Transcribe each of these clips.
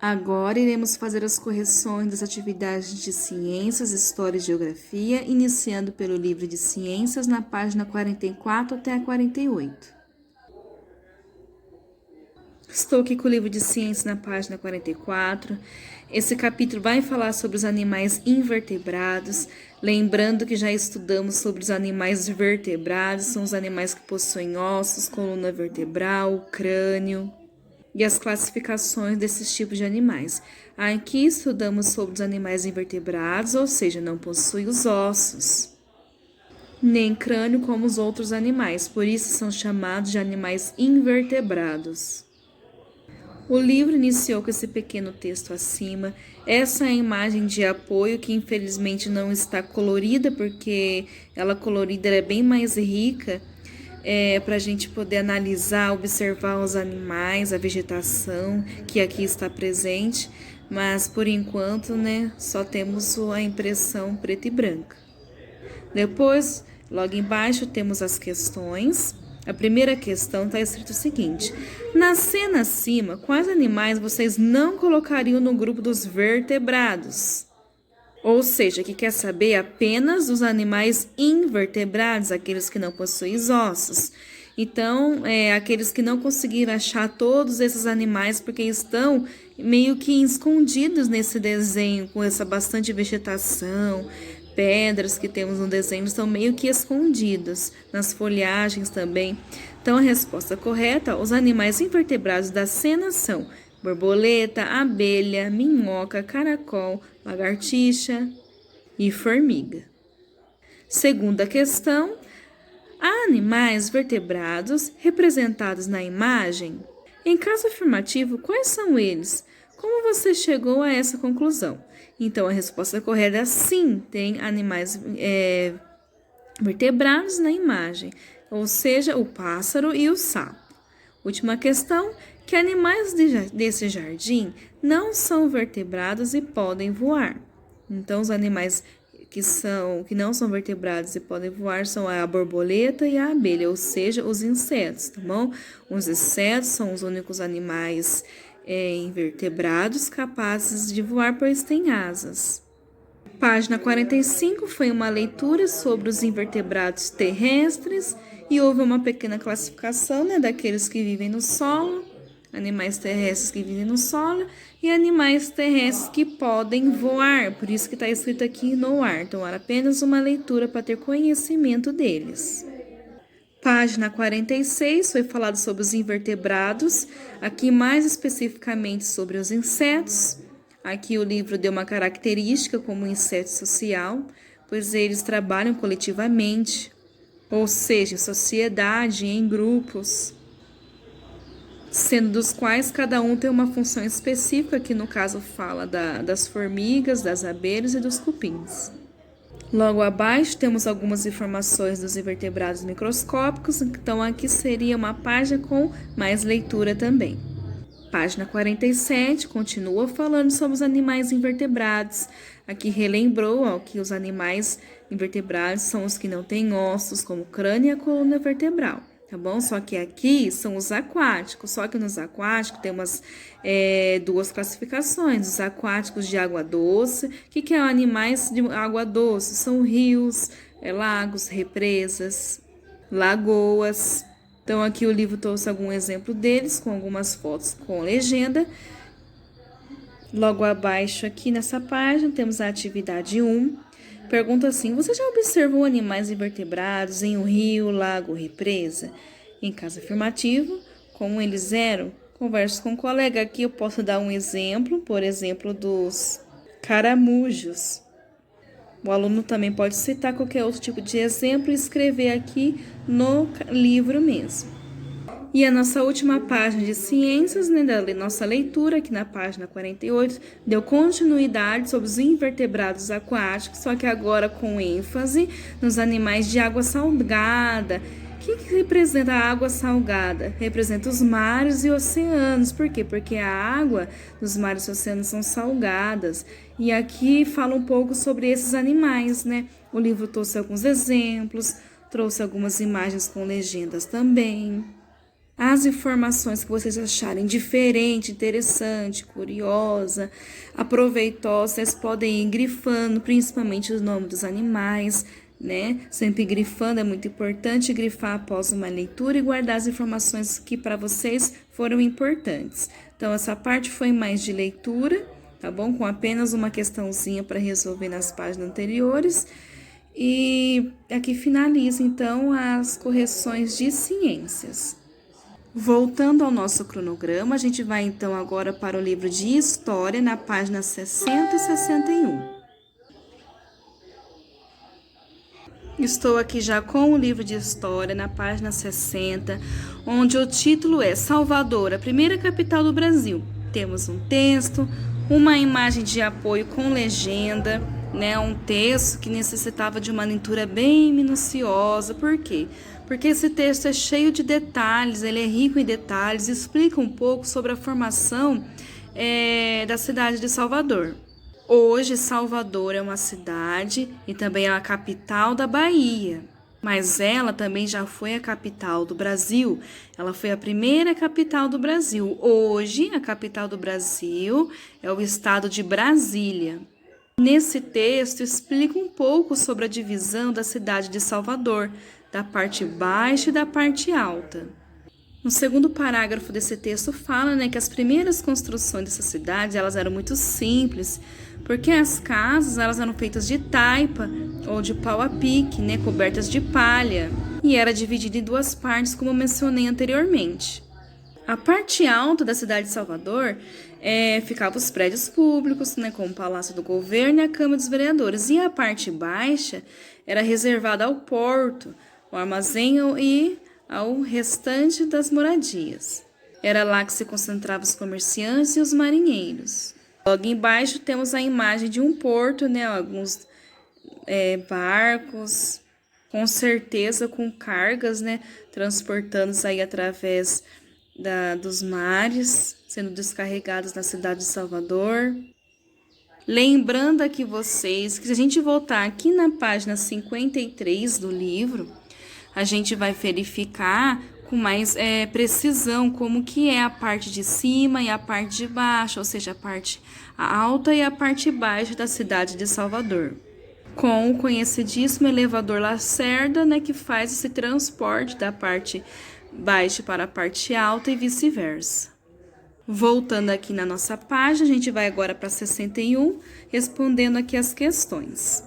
Agora iremos fazer as correções das atividades de Ciências, História e Geografia, iniciando pelo livro de Ciências na página 44 até a 48. Estou aqui com o livro de Ciências na página 44. Esse capítulo vai falar sobre os animais invertebrados. Lembrando que já estudamos sobre os animais vertebrados, são os animais que possuem ossos, coluna vertebral, crânio e as classificações desses tipos de animais. Aqui estudamos sobre os animais invertebrados, ou seja, não possuem os ossos, nem crânio como os outros animais, por isso são chamados de animais invertebrados. O livro iniciou com esse pequeno texto acima. Essa é a imagem de apoio que infelizmente não está colorida, porque ela colorida é bem mais rica, para a gente poder analisar, observar os animais, a vegetação que aqui está presente, mas por enquanto, só temos a impressão preta e branca. Depois, logo embaixo, temos as questões. A primeira questão está escrito o seguinte: na cena acima, quais animais vocês não colocariam no grupo dos vertebrados? Ou seja, que quer saber apenas dos animais invertebrados, aqueles que não possuem ossos. Então, aqueles que não conseguiram achar todos esses animais porque estão meio que escondidos nesse desenho, com essa bastante vegetação, pedras que temos no desenho estão meio que escondidos, nas folhagens também. Então, a resposta correta: os animais invertebrados da cena são borboleta, abelha, minhoca, caracol, lagartixa e formiga. Segunda questão: há animais vertebrados representados na imagem? Em caso afirmativo, quais são eles? Como você chegou a essa conclusão? Então, a resposta correta é sim, tem animais vertebrados na imagem, ou seja, o pássaro e o sapo. Última questão: que animais desse jardim não são vertebrados e podem voar? Então, os animais que não são vertebrados e podem voar são a borboleta e a abelha, ou seja, os insetos, tá bom? Os insetos são os únicos animais invertebrados capazes de voar, pois têm asas. Página 45 foi uma leitura sobre os invertebrados terrestres e houve uma pequena classificação daqueles que vivem no solo, animais terrestres que vivem no solo e animais terrestres que podem voar, por isso que está escrito aqui no ar. Então, era apenas uma leitura para ter conhecimento deles. Página 46 foi falado sobre os invertebrados, aqui mais especificamente sobre os insetos. Aqui o livro deu uma característica como inseto social, pois eles trabalham coletivamente, ou seja, em sociedade, em grupos, sendo dos quais cada um tem uma função específica, que no caso fala das formigas, das abelhas e dos cupins. Logo abaixo temos algumas informações dos invertebrados microscópicos, então aqui seria uma página com mais leitura também. Página 47 continua falando sobre os animais invertebrados. Aqui relembrou que os animais invertebrados são os que não têm ossos, como o crânio e a coluna vertebral. Tá bom? Só que aqui são os aquáticos, só que nos aquáticos temos duas classificações: os aquáticos de água doce. O que é animais de água doce? São rios, lagos, represas, lagoas. Então aqui o livro trouxe algum exemplo deles, com algumas fotos com legenda. Logo abaixo aqui nessa página temos a atividade 1. Pergunta assim: você já observou animais invertebrados em um rio, lago ou represa? Em caso afirmativo, como eles eram? Converse com um colega. Aqui eu posso dar um exemplo, por exemplo, dos caramujos. O aluno também pode citar qualquer outro tipo de exemplo e escrever aqui no livro mesmo. E a nossa última página de ciências, da nossa leitura, aqui na página 48, deu continuidade sobre os invertebrados aquáticos, só que agora com ênfase nos animais de água salgada. O que representa a água salgada? Representa os mares e oceanos. Por quê? Porque a água dos mares e oceanos são salgadas. E aqui fala um pouco sobre esses animais, O livro trouxe alguns exemplos, trouxe algumas imagens com legendas também. As informações que vocês acharem diferente, interessante, curiosa, aproveitosa, vocês podem ir grifando, principalmente os nomes dos animais, né? Sempre grifando, é muito importante grifar após uma leitura e guardar as informações que para vocês foram importantes. Então, essa parte foi mais de leitura, tá bom? Com apenas uma questãozinha para resolver nas páginas anteriores. E aqui finaliza, então, as correções de ciências. Voltando ao nosso cronograma, a gente vai então agora para o livro de História, na página 60 e 61. Estou aqui já com o livro de História, na página 60, onde o título é Salvador, a primeira capital do Brasil. Temos um texto, uma imagem de apoio com legenda, né? Um texto que necessitava de uma leitura bem minuciosa. Por quê? Porque esse texto é cheio de detalhes, ele é rico em detalhes, explica um pouco sobre a formação da cidade de Salvador. Hoje, Salvador é uma cidade e também é a capital da Bahia, mas ela também já foi a capital do Brasil. Ela foi a primeira capital do Brasil. Hoje, a capital do Brasil é o estado de Brasília. Nesse texto, explica um pouco sobre a divisão da cidade de Salvador, da parte baixa e da parte alta. No segundo parágrafo desse texto fala, que as primeiras construções dessa cidade elas eram muito simples, porque as casas elas eram feitas de taipa ou de pau a pique, cobertas de palha, e era dividida em duas partes, como mencionei anteriormente. A parte alta da cidade de Salvador ficava os prédios públicos, como o Palácio do Governo e a Câmara dos Vereadores, e a parte baixa era reservada ao porto, ao armazém e ao restante das moradias. Era lá que se concentravam os comerciantes e os marinheiros. Logo embaixo temos a imagem de um porto, alguns barcos, com certeza com cargas, transportando aí através dos mares, sendo descarregados na cidade de Salvador. Lembrando aqui vocês que se a gente voltar aqui na página 53 do livro, a gente vai verificar com mais precisão como que é a parte de cima e a parte de baixo, ou seja, a parte alta e a parte baixa da cidade de Salvador. Com o conhecidíssimo elevador Lacerda, que faz esse transporte da parte baixa para a parte alta e vice-versa. Voltando aqui na nossa página, a gente vai agora para 61, respondendo aqui as questões.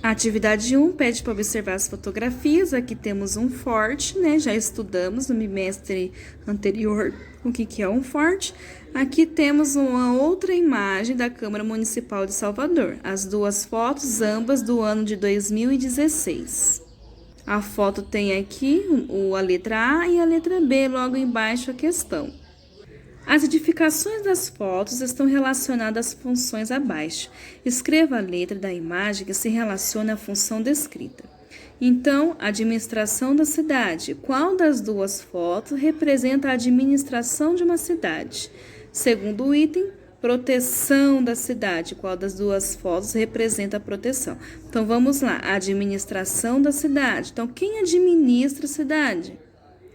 A atividade 1 pede para observar as fotografias. Aqui temos um forte, já estudamos no bimestre anterior o que é um forte. Aqui temos uma outra imagem da Câmara Municipal de Salvador. As duas fotos, ambas do ano de 2016. A foto tem aqui a letra A e a letra B, logo embaixo a questão. As edificações das fotos estão relacionadas às funções abaixo. Escreva a letra da imagem que se relaciona à função descrita. Então, administração da cidade. Qual das duas fotos representa a administração de uma cidade? Segundo o item, proteção da cidade. Qual das duas fotos representa a proteção? Então, vamos lá. Administração da cidade. Então, quem administra a cidade?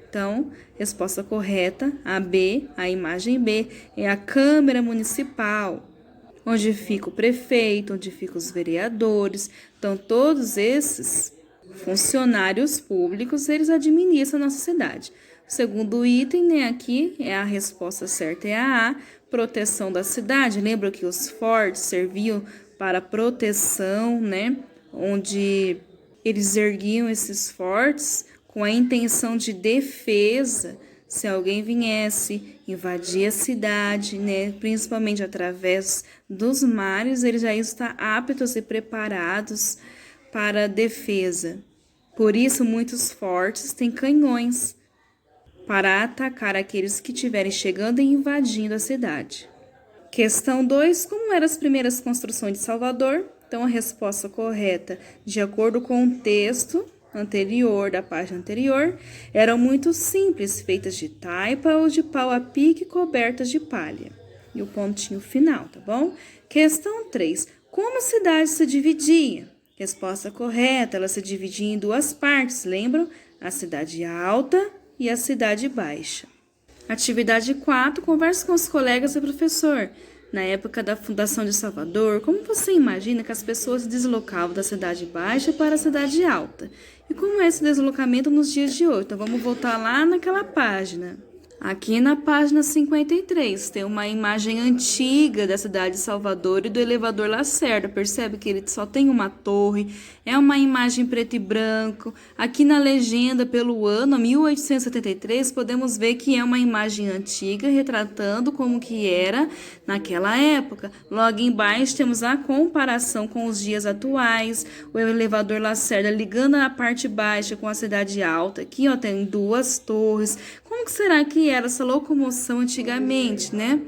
Então, resposta correta, a B, a imagem B, é a Câmara Municipal, onde fica o prefeito, onde ficam os vereadores. Então, todos esses funcionários públicos, eles administram a nossa cidade. O segundo item, aqui, a resposta certa é a A, proteção da cidade. Lembra que os fortes serviam para proteção, onde eles erguiam esses fortes com a intenção de defesa, se alguém viesse invadir a cidade, principalmente através dos mares, eles já estão aptos e preparados para a defesa. Por isso, muitos fortes têm canhões para atacar aqueles que estiverem chegando e invadindo a cidade. Questão 2. Como eram as primeiras construções de Salvador? Então, a resposta correta, de acordo com o texto anterior, da página anterior, eram muito simples, feitas de taipa ou de pau a pique, cobertas de palha. E o pontinho final, tá bom? Questão 3. Como a cidade se dividia? Resposta correta, ela se dividia em duas partes, lembram? A cidade alta e a cidade baixa. Atividade 4. Converse com os colegas e professor. Na época da fundação de Salvador, como você imagina que as pessoas se deslocavam da cidade baixa para a cidade alta? E como é esse deslocamento nos dias de hoje? Então vamos voltar lá naquela página. Aqui na página 53 tem uma imagem antiga da cidade de Salvador e do elevador Lacerda. Percebe que ele só tem uma torre, é uma imagem preto e branco. Aqui na legenda, pelo ano 1873, podemos ver que é uma imagem antiga retratando como que era naquela época. Logo embaixo temos a comparação com os dias atuais, o elevador Lacerda ligando a parte baixa com a cidade alta. Aqui ó, tem duas torres. Como que será que era essa locomoção antigamente, né?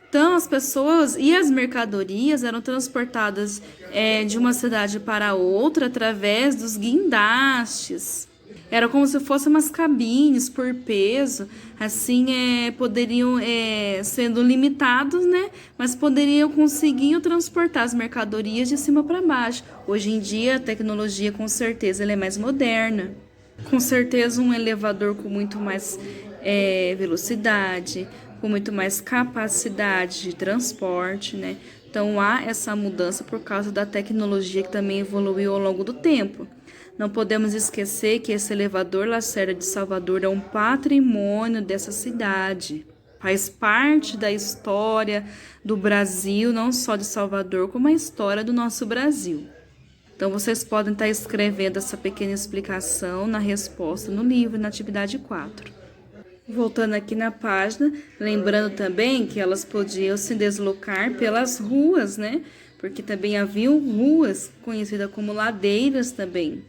Então, as pessoas e as mercadorias eram transportadas de uma cidade para outra através dos guindastes. Era como se fossem umas cabines por peso, assim, poderiam, sendo limitados, né? Mas poderiam conseguir transportar as mercadorias de cima para baixo. Hoje em dia, a tecnologia, com certeza, ela é mais moderna. Com certeza, um elevador com muito mais velocidade, com muito mais capacidade de transporte, né? Então há essa mudança por causa da tecnologia que também evoluiu ao longo do tempo. Não podemos esquecer que esse elevador Lacerda de Salvador é um patrimônio dessa cidade. Faz parte da história do Brasil, não só de Salvador, como a história do nosso Brasil. Então, vocês podem estar escrevendo essa pequena explicação na resposta no livro, na atividade 4. Voltando aqui na página, lembrando também que elas podiam se deslocar pelas ruas, né? Porque também haviam ruas, conhecidas como ladeiras também,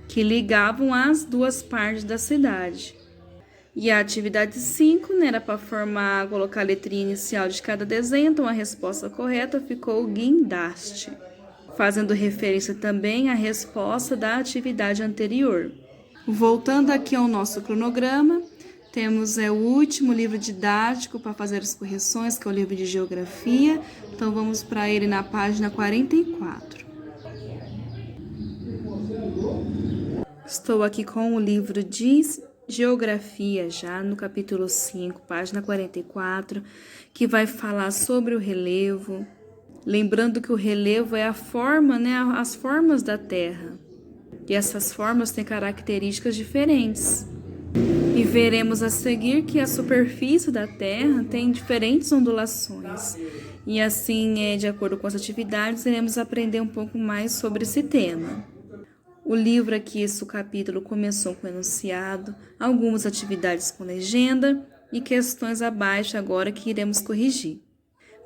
que ligavam as duas partes da cidade. E a atividade 5, né, era para colocar a letrinha inicial de cada desenho, então a resposta correta ficou guindaste, fazendo referência também à resposta da atividade anterior. Voltando aqui ao nosso cronograma, temos o último livro didático para fazer as correções, que é o livro de Geografia. Então, vamos para ele na página 44. Estou aqui com o livro de Geografia, já no capítulo 5, página 44, que vai falar sobre o relevo. Lembrando que o relevo é a forma, né, as formas da Terra. E essas formas têm características diferentes. E veremos a seguir que a superfície da Terra tem diferentes ondulações. E assim, de acordo com as atividades, iremos aprender um pouco mais sobre esse tema. O livro aqui, esse capítulo, começou com enunciado, algumas atividades com legenda e questões abaixo agora que iremos corrigir.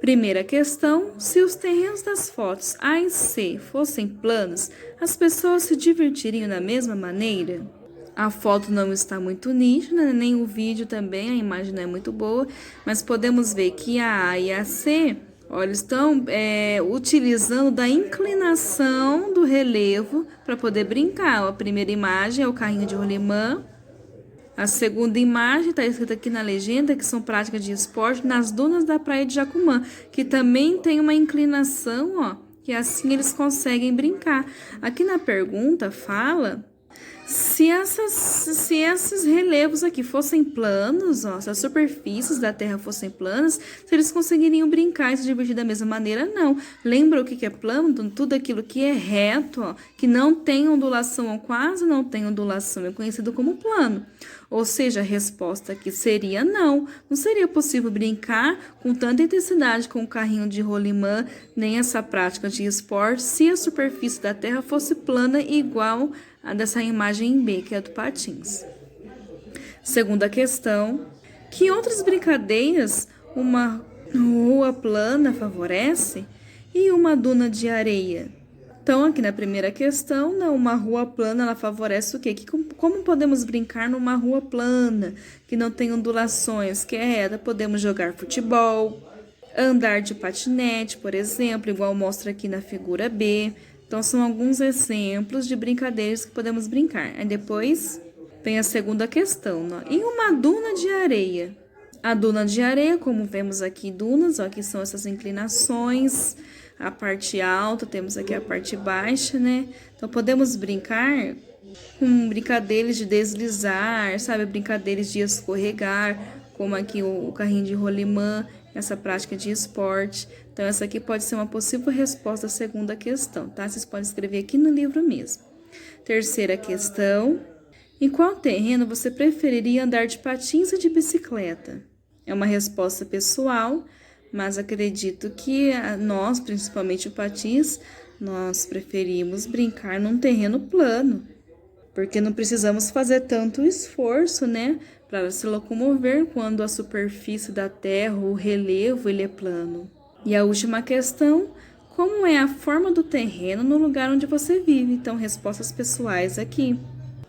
Primeira questão: se os terrenos das fotos A e C fossem planos, as pessoas se divertiriam da mesma maneira? A foto não está muito nítida, nem o vídeo também, a imagem não é muito boa, mas podemos ver que a A e a C, olha, estão utilizando da inclinação do relevo para poder brincar. A primeira imagem é o carrinho de rolimã. A segunda imagem está escrita aqui na legenda que são práticas de esporte nas dunas da praia de Jacumã, que também tem uma inclinação, ó, que assim eles conseguem brincar. Aqui na pergunta fala se esses relevos aqui fossem planos, ó, se as superfícies da Terra fossem planas, se eles conseguiriam brincar e se divertir da mesma maneira, não. Lembra o que é plano? Tudo aquilo que é reto, ó, que não tem ondulação ou quase não tem ondulação, é conhecido como plano. Ou seja, a resposta aqui seria não. Não seria possível brincar com tanta intensidade com o carrinho de rolimã, nem essa prática de esporte, se a superfície da Terra fosse plana igual a dessa imagem B, que é do patins. Segunda questão: que outras brincadeiras uma rua plana favorece e uma duna de areia? Então, aqui na primeira questão, uma rua plana, ela favorece o quê? Como podemos brincar numa rua plana, que não tem ondulações, que é reta? Podemos jogar futebol, andar de patinete, por exemplo, igual mostra aqui na figura B. Então, são alguns exemplos de brincadeiras que podemos brincar. Aí depois vem a segunda questão, ó. E uma duna de areia? A duna de areia, como vemos aqui, dunas, ó, que são essas inclinações, a parte alta, temos aqui a parte baixa, né? Então, podemos brincar com brincadeiras de deslizar, sabe? Brincadeiras de escorregar, como aqui o carrinho de rolimã, essa prática de esporte. Então, essa aqui pode ser uma possível resposta à segunda questão, tá? Vocês podem escrever aqui no livro mesmo. Terceira questão: em qual terreno você preferiria andar de patins ou de bicicleta? É uma resposta pessoal, mas acredito que nós, principalmente o patins, nós preferimos brincar num terreno plano, porque não precisamos fazer tanto esforço, né, para se locomover quando a superfície da terra, o relevo, ele é plano. E a última questão: como é a forma do terreno no lugar onde você vive? Então, respostas pessoais aqui.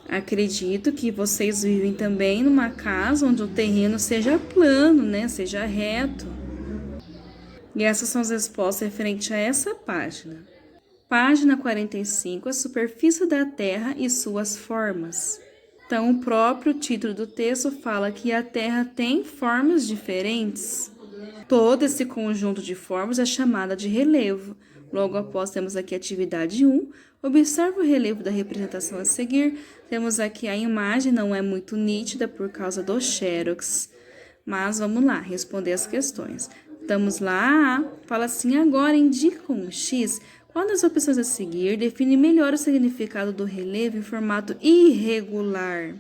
Acredito que vocês vivem também numa casa onde o terreno seja plano, né, seja reto. E essas são as respostas referentes a essa página. Página 45, a superfície da Terra e suas formas. Então, o próprio título do texto fala que a Terra tem formas diferentes. Todo esse conjunto de formas é chamada de relevo. Logo após, temos aqui a atividade 1. Observe o relevo da representação a seguir. Temos aqui a imagem, não é muito nítida por causa do xerox. Mas vamos lá, responder as questões. Estamos lá, fala assim: agora indica com um X qual das opções a seguir define melhor o significado do relevo em formato irregular.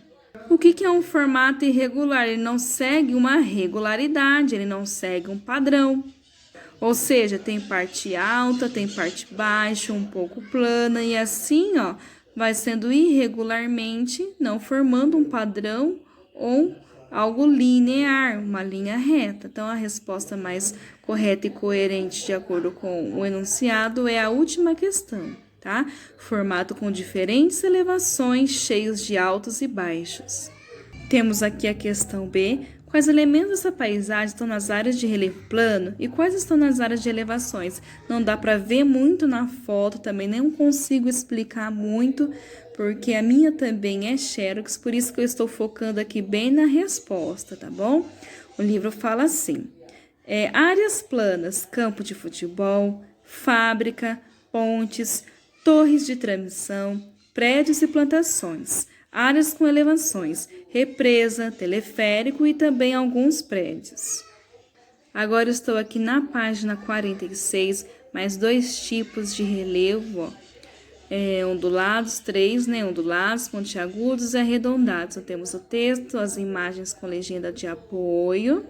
O que é um formato irregular? Ele não segue uma regularidade, ele não segue um padrão. Ou seja, tem parte alta, tem parte baixa, um pouco plana, e assim, ó, vai sendo irregularmente, não formando um padrão ou algo linear, uma linha reta. Então, a resposta mais correta e coerente de acordo com o enunciado é a última questão, tá? Formato com diferentes elevações, cheios de altos e baixos. Temos aqui a questão B. Quais elementos dessa paisagem estão nas áreas de relevo plano e quais estão nas áreas de elevações? Não dá para ver muito na foto, também não consigo explicar muito, porque a minha também é xerox, por isso que eu estou focando aqui bem na resposta, tá bom? O livro fala assim: áreas planas, campo de futebol, fábrica, pontes, torres de transmissão, prédios e plantações. Áreas com elevações, represa, teleférico e também alguns prédios. Agora estou aqui na página 46, mais 2 tipos de relevo, ó. Ondulados, 3, né? Ondulados, pontiagudos e arredondados. Então, temos o texto, as imagens com legenda de apoio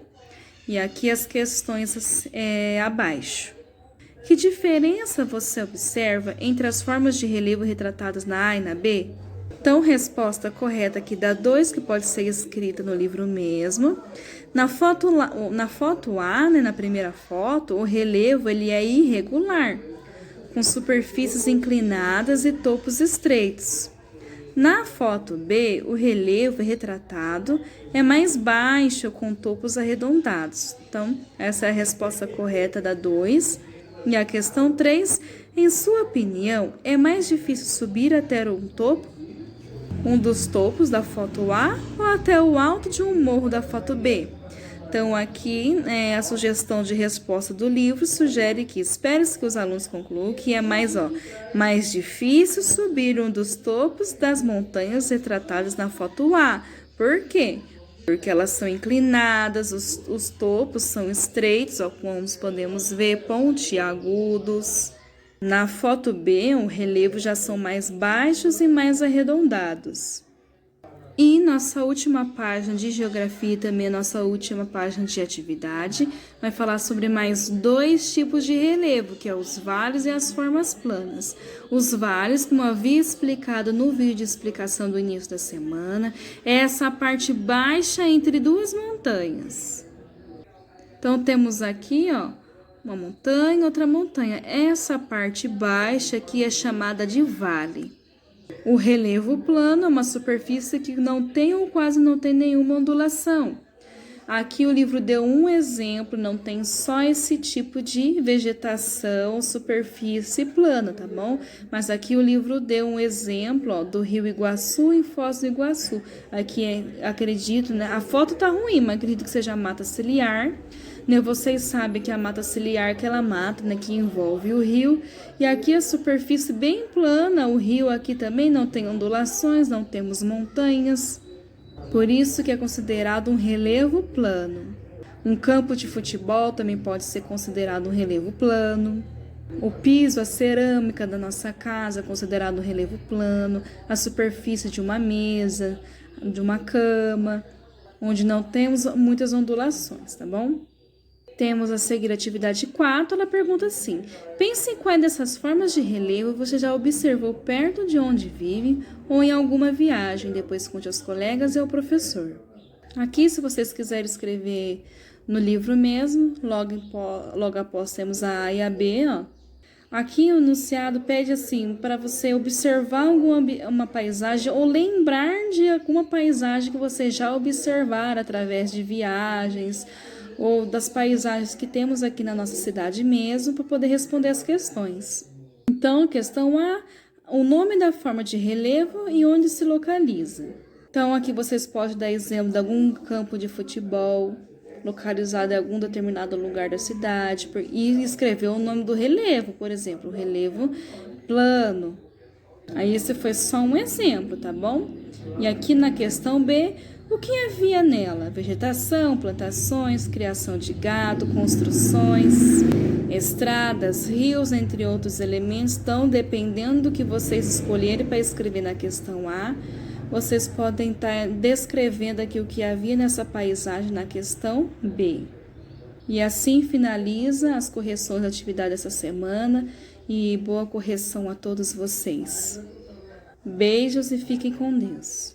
e aqui as questões abaixo. Que diferença você observa entre as formas de relevo retratadas na A e na B? Então, resposta correta aqui da 2, que pode ser escrita no livro mesmo. Na foto A, né, na primeira foto, o relevo ele é irregular, com superfícies inclinadas e topos estreitos. Na foto B, o relevo retratado é mais baixo, com topos arredondados. Então, essa é a resposta correta da 2. E a questão 3, em sua opinião, é mais difícil subir até um dos topos da foto A ou até o alto de um morro da foto B? Então, aqui a sugestão de resposta do livro sugere que espere-se que os alunos concluam que é mais difícil subir um dos topos das montanhas retratadas na foto A. Por quê? Porque elas são inclinadas, os topos são estreitos, ó, como podemos ver, pontiagudos. Na foto B, o relevo já são mais baixos e mais arredondados. E nossa última página de geografia e também nossa última página de atividade vai falar sobre mais 2 tipos de relevo, que é os vales e as formas planas. Os vales, como eu havia explicado no vídeo de explicação do início da semana, é essa parte baixa entre 2 montanhas. Então, temos aqui, ó, uma montanha, outra montanha. Essa parte baixa aqui é chamada de vale. O relevo plano é uma superfície que não tem ou quase não tem nenhuma ondulação. Aqui o livro deu um exemplo, não tem só esse tipo de vegetação, superfície plana, tá bom? Mas aqui o livro deu um exemplo, ó, do Rio Iguaçu em Foz do Iguaçu. Aqui acredito, né? A foto tá ruim, mas acredito que seja a mata ciliar. Né, vocês sabem que a mata ciliar é aquela mata, né, que envolve o rio. E aqui a superfície bem plana, o rio aqui também não tem ondulações, não temos montanhas. Por isso que é considerado um relevo plano. Um campo de futebol também pode ser considerado um relevo plano. O piso, a cerâmica da nossa casa é considerado um relevo plano. A superfície de uma mesa, de uma cama, onde não temos muitas ondulações, tá bom? Temos a seguir a atividade 4, ela pergunta assim: pense em qual dessas formas de relevo você já observou perto de onde vive ou em alguma viagem, depois conte aos colegas e ao professor. Aqui, se vocês quiserem escrever no livro mesmo, logo após temos a A e a B, ó. Aqui o enunciado pede assim, para você observar uma paisagem ou lembrar de alguma paisagem que você já observar através de viagens ou das paisagens que temos aqui na nossa cidade mesmo, para poder responder as questões. Então, questão A, o nome da forma de relevo e onde se localiza. Então, aqui vocês podem dar exemplo de algum campo de futebol localizado em algum determinado lugar da cidade e escrever o nome do relevo, por exemplo, o relevo plano. Aí esse foi só um exemplo, tá bom? E aqui na questão B, o que havia nela? Vegetação, plantações, criação de gado, construções, estradas, rios, entre outros elementos. Então, dependendo do que vocês escolherem para escrever na questão A, vocês podem estar descrevendo aqui o que havia nessa paisagem na questão B. E assim finaliza as correções da atividade dessa semana e boa correção a todos vocês. Beijos e fiquem com Deus.